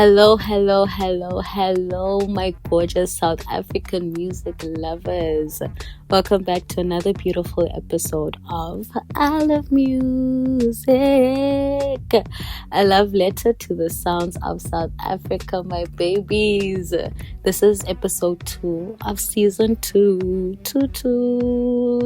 Hello, my gorgeous South African music lovers. Welcome back to another beautiful episode of I Love Music, a love letter to the sounds of South Africa, my babies. This is episode 2 of season 2.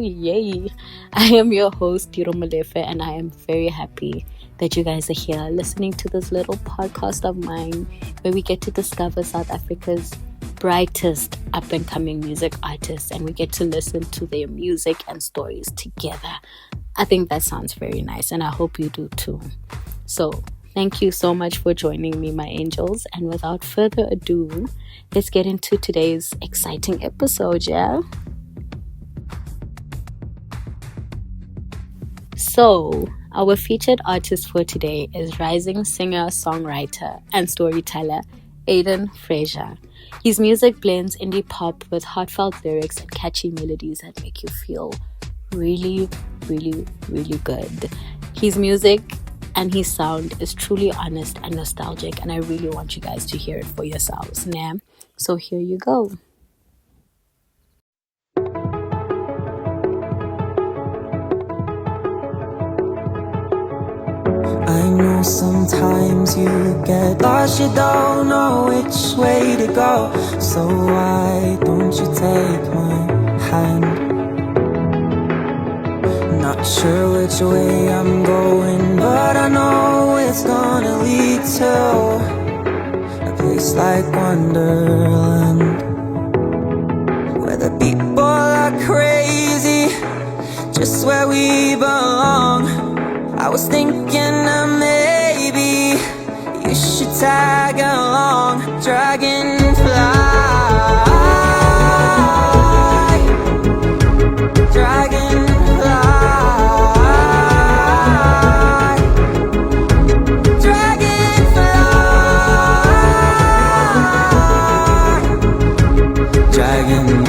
Yay! I am your host, Molefe, and I am very happy that you guys are here listening to this little podcast of mine where we get to discover South Africa's brightest up and coming music artists and we get to listen to their music and stories together. I think that sounds very nice and I hope you do too. So thank you so much for joining me, my angels, and without further ado, let's get into today's exciting episode, yeah? So, our featured artist for today is rising singer, songwriter, and storyteller Aidan Fraser. His music blends indie pop with heartfelt lyrics and catchy melodies that make you feel really, really, really good. His music and his sound is truly honest and nostalgic, and I really want you guys to hear it for yourselves. Nah? So here you go. I know sometimes you get lost, you don't know which way to go. So why don't you take my hand? Not sure which way I'm going, but I know it's gonna lead to a place like Wonderland, where the people are crazy, just where we belong. I was thinking that maybe you should tag along. Dragonfly, dragonfly, dragonfly, dragonfly.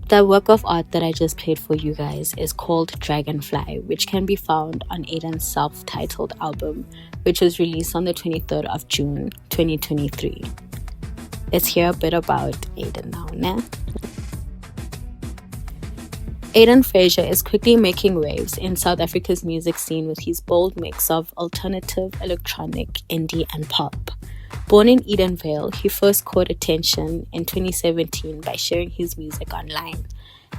The work of art that I just played for you guys is called Dragonfly, which can be found on Aidan's self-titled album, which was released on the 23rd of June 2023. Let's hear a bit about Aidan now, ne? Aidan Fraser is quickly making waves in South Africa's music scene with his bold mix of alternative, electronic, indie, and pop. Born in Edenvale, he first caught attention in 2017 by sharing his music online,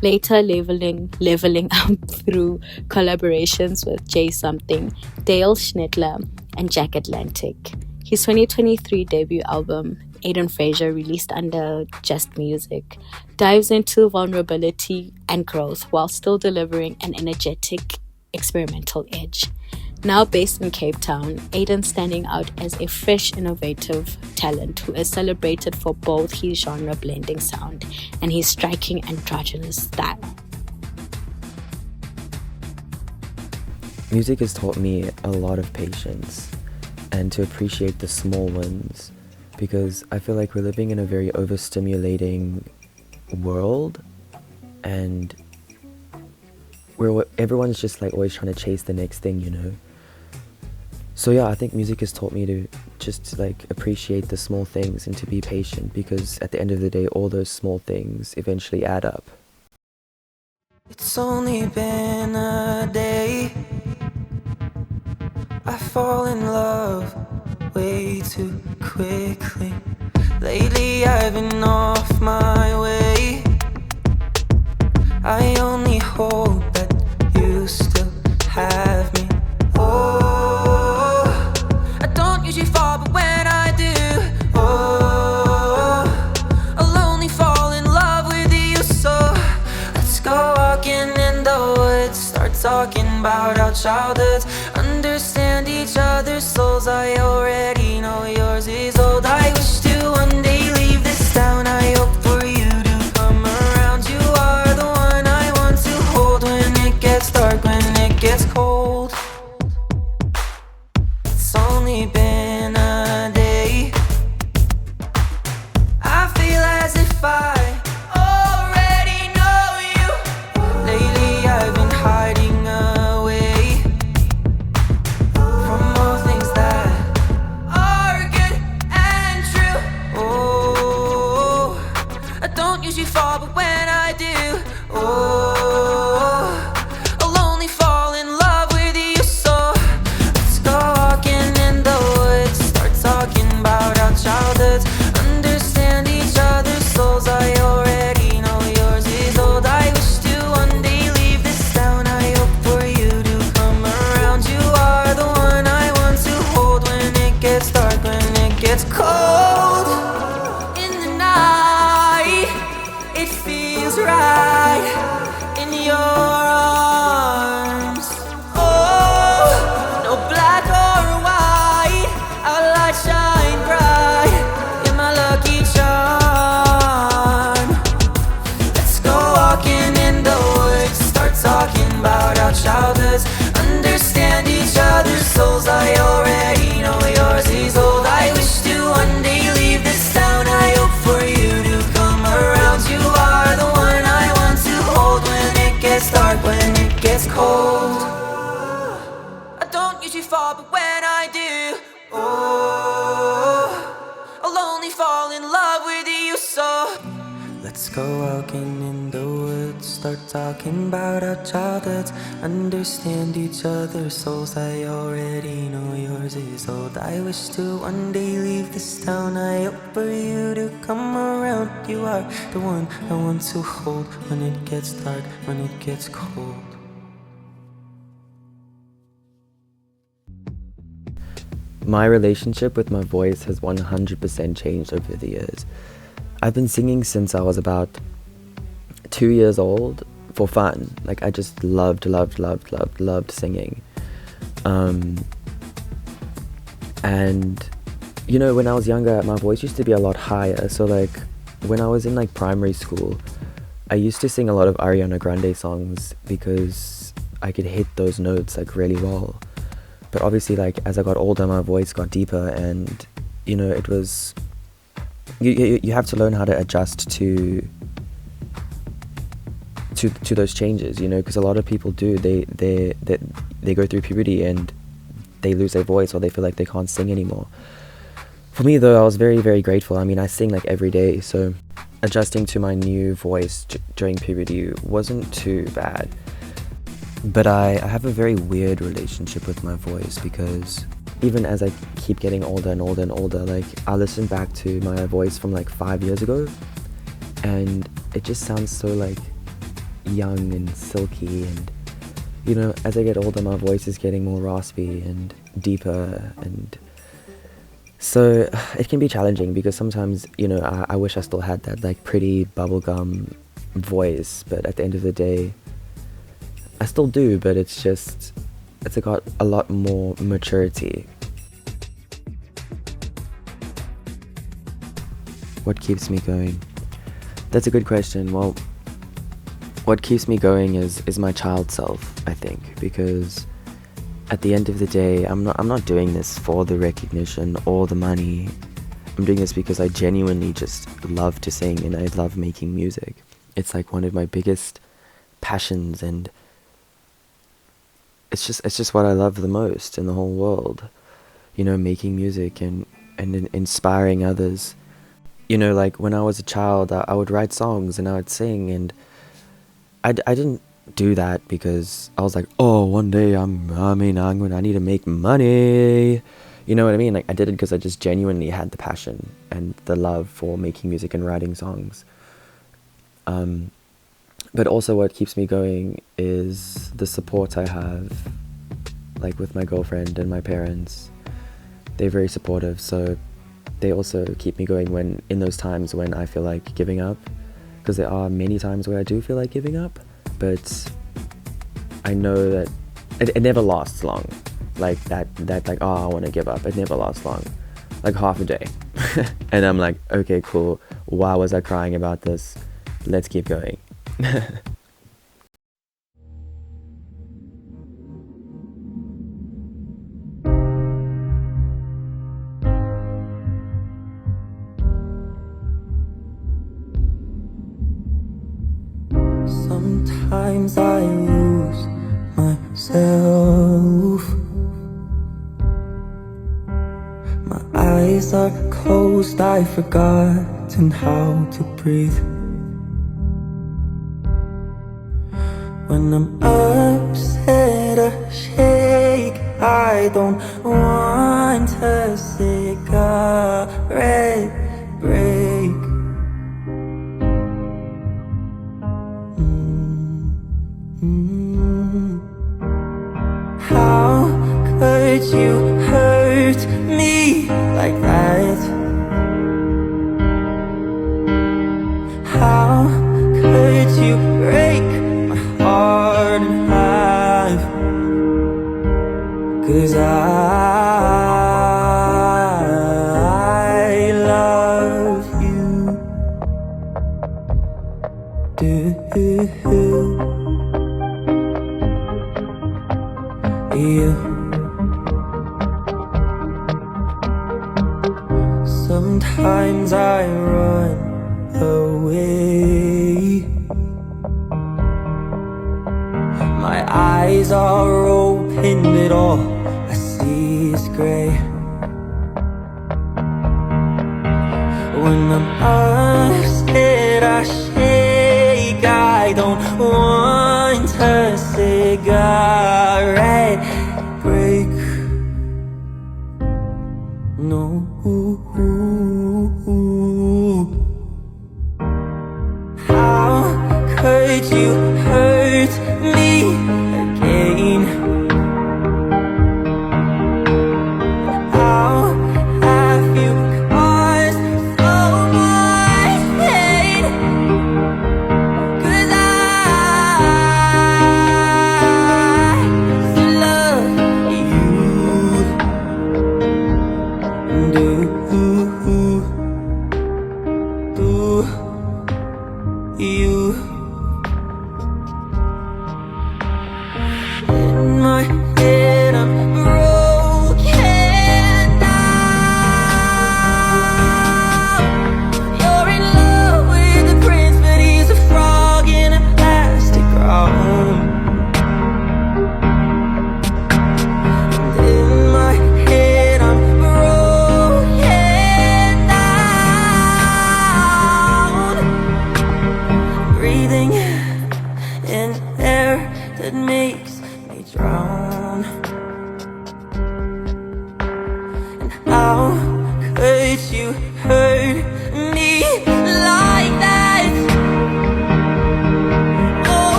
later leveling up through collaborations with Jay Something, Dale Schnittler, and Jack Atlantic. His 2023 debut album, Aidan Fraser, released under Just Music, dives into vulnerability and growth while still delivering an energetic, experimental edge. Now based in Cape Town, Aidan's standing out as a fresh, innovative talent who is celebrated for both his genre-blending sound and his striking androgynous style. Music has taught me a lot of patience and to appreciate the small wins, because I feel like we're living in a very overstimulating world, and everyone's just like always trying to chase the next thing, you know. So yeah, I think music has taught me to just like appreciate the small things and to be patient, because at the end of the day, all those small things eventually add up. It's only been a day. I fall in love way too quickly. Lately I've been off my way. I only hope that you still have me. Oh, I don't usually fall, but when I do, oh, I'll only fall in love with you. So let's go walking in the woods, start talking about our childhoods, understand each other's souls. I already know yours is old. I wish to one day leave this town. I hope for you to come around. You are the one I want to hold when it gets dark, when it gets cold. It's only been a day. I feel as if I already know you. Lately I've been hiding away from all things that are good and true. Oh, I don't usually fall, but when I do, oh, I'll only fall in love with you. So let's go walking in the woods, start talking about our childhoods, understand each other's souls. I already know yours is old. I wish to one day leave this town. I hope for you to come around. You are the one I want to hold when it gets dark, when it gets cold. In the night, it feels right in your arms. Oh, no black or white, our light shine bright. You're my lucky charm. Let's go walking in the woods, start talking about our childhoods, understand each other's souls. I already know yours is old. I wish to one day leave this town. I hope for you to come around. You are the one I want to hold when it gets dark, when it gets cold. I don't usually fall, but when I do, oh, I'll only fall in love with you. So let's go walking in the woods, start talking about our childhoods, understand each other's souls. I already know yours is old. I wish to one day leave this town. I hope for you to come around. You are the one I want to hold when it gets dark, when it gets cold. My relationship with my voice has 100% changed over the years. I've been singing since I was about 2 years old for fun. Like, I just loved singing. And, you know, when I was younger, my voice used to be a lot higher. So, like, when I was in, like, primary school, I used to sing a lot of Ariana Grande songs because I could hit those notes, like, really well. But obviously, like, as I got older, my voice got deeper, and, you know, it was... You have to learn how to adjust to to those changes, you know, because a lot of people do, they go through puberty and they lose their voice, or they feel like they can't sing anymore. For me though, I was very, very grateful. I mean, I sing like every day, so adjusting to my new voice during puberty wasn't too bad. But I have a very weird relationship with my voice, because even as I keep getting older and older and older, like I listen back to my voice from like 5 years ago, and it just sounds so like young and silky, and you know, as I get older, my voice is getting more raspy and deeper, and so it can be challenging, because sometimes, you know, I wish I still had that like pretty bubblegum voice, but at the end of the day, I still do, but it's got a lot more maturity. What keeps me going? That's a good question. Well, what keeps me going is my child self, I think, because at the end of the day, I'm not doing this for the recognition or the money. I'm doing this because I genuinely just love to sing, and I love making music. It's like one of my biggest passions, and it's just what I love the most in the whole world. You know, making music and inspiring others. You know, like when I was a child, I would write songs and I would sing, and I didn't do that because I was like, oh, one day I need to make money. You know what I mean? Like I did it because I just genuinely had the passion and the love for making music and writing songs. But also what keeps me going is the support I have, like with my girlfriend and my parents. They're very supportive, so they also keep me going when in those times when I feel like giving up, because there are many times where I do feel like giving up, but I know that it never lasts long. Like that like, oh, I want to give up. It never lasts long. Like half a day. And I'm like, okay, cool. Why was I crying about this? Let's keep going. Sometimes I lose myself. My eyes are closed, I've forgotten how to breathe. When I'm upset, I shake. I don't want a cigarette break. How could you hurt me like that? How could you break my heart in half? 'Cause I love you. You. Sometimes I run away. My eyes are open, but all I see is gray. When I'm upset, I shake. I don't want a cigarette break. No. How could you hurt me again? How have you caused so much pain? 'Cause I love you. Do you?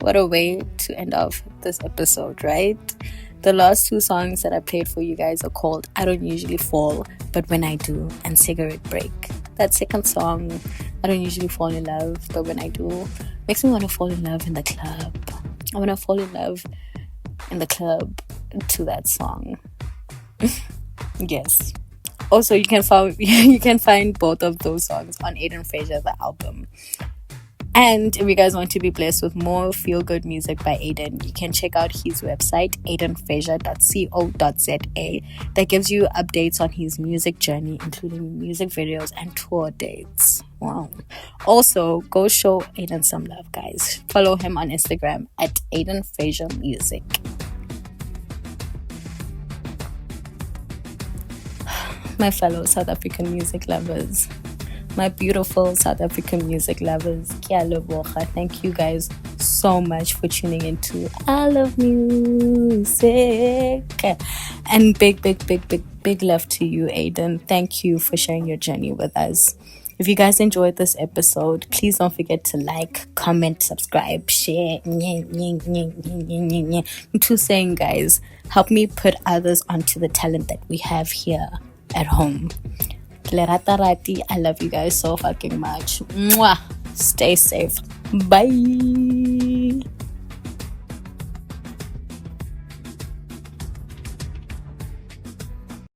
what a way to end off this episode, right? The last two songs that I played for you guys are called I Don't Usually Fall, But When I Do, and Cigarette Break. That second song, I don't usually fall in love, but when I do, makes me want to fall in love in the club. I want to fall in love in the club to that song. Yes. Also, you can find both of those songs on Aidan Fraser, the album. And if you guys want to be blessed with more feel-good music by Aidan, you can check out his website, aidanfraser.co.za, that gives you updates on his music journey, including music videos and tour dates. Wow. Also, go show Aidan some love, guys. Follow him on Instagram at Aidan Fraser Music. My fellow South African music lovers, my beautiful South African music lovers, thank you guys so much for tuning into I Love Music. And big love to you, Aidan. Thank you for sharing your journey with us. If you guys enjoyed this episode, please don't forget to like, comment, subscribe, share. To saying, guys, help me put others onto the talent that we have here at home. I love you guys so fucking much. Mwah. Stay safe. Bye.